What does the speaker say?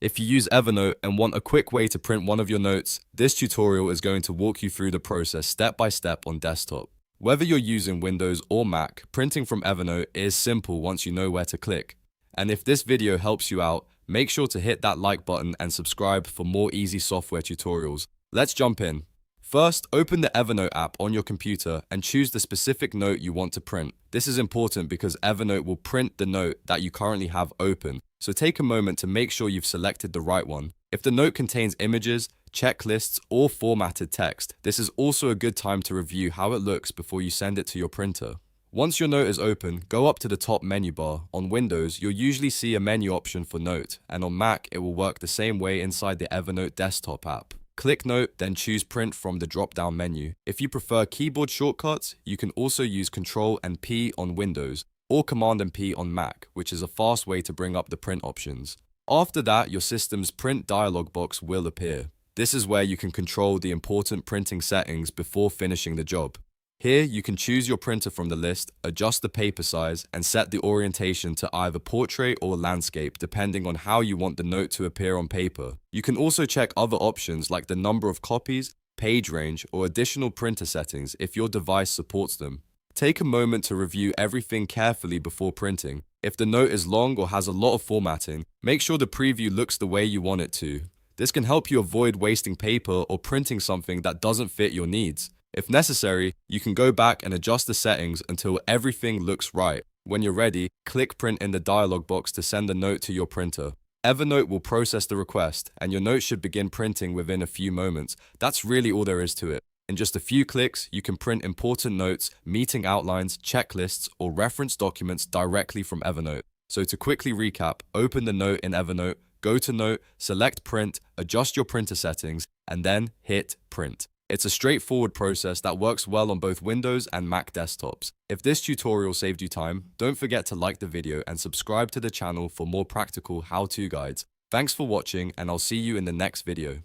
If you use Evernote and want a quick way to print one of your notes, this tutorial is going to walk you through the process step by step on desktop. Whether you're using Windows or Mac, printing from Evernote is simple once you know where to click. And if this video helps you out, make sure to hit that like button and subscribe for more easy software tutorials. Let's jump in. First, open the Evernote app on your computer and choose the specific note you want to print. This is important because Evernote will print the note that you currently have open, so take a moment to make sure you've selected the right one. If the note contains images, checklists, or formatted text, this is also a good time to review how it looks before you send it to your printer. Once your note is open, go up to the top menu bar. On Windows, you'll usually see a menu option for Note, and on Mac, it will work the same way inside the Evernote desktop app. Click Note, then choose Print from the drop-down menu. If you prefer keyboard shortcuts, you can also use Ctrl and P on Windows, or Command and P on Mac, which is a fast way to bring up the print options. After that, your system's print dialog box will appear. This is where you can control the important printing settings before finishing the job. Here, you can choose your printer from the list, adjust the paper size, and set the orientation to either portrait or landscape depending on how you want the note to appear on paper. You can also check other options like the number of copies, page range, or additional printer settings if your device supports them. Take a moment to review everything carefully before printing. If the note is long or has a lot of formatting, make sure the preview looks the way you want it to. This can help you avoid wasting paper or printing something that doesn't fit your needs. If necessary, you can go back and adjust the settings until everything looks right. When you're ready, click Print in the dialog box to send the note to your printer. Evernote will process the request, and your note should begin printing within a few moments. That's really all there is to it. In just a few clicks, you can print important notes, meeting outlines, checklists, or reference documents directly from Evernote. So to quickly recap, open the note in Evernote, go to Note, select Print, adjust your printer settings, and then hit Print. It's a straightforward process that works well on both Windows and Mac desktops. If this tutorial saved you time, don't forget to like the video and subscribe to the channel for more practical how-to guides. Thanks for watching, and I'll see you in the next video.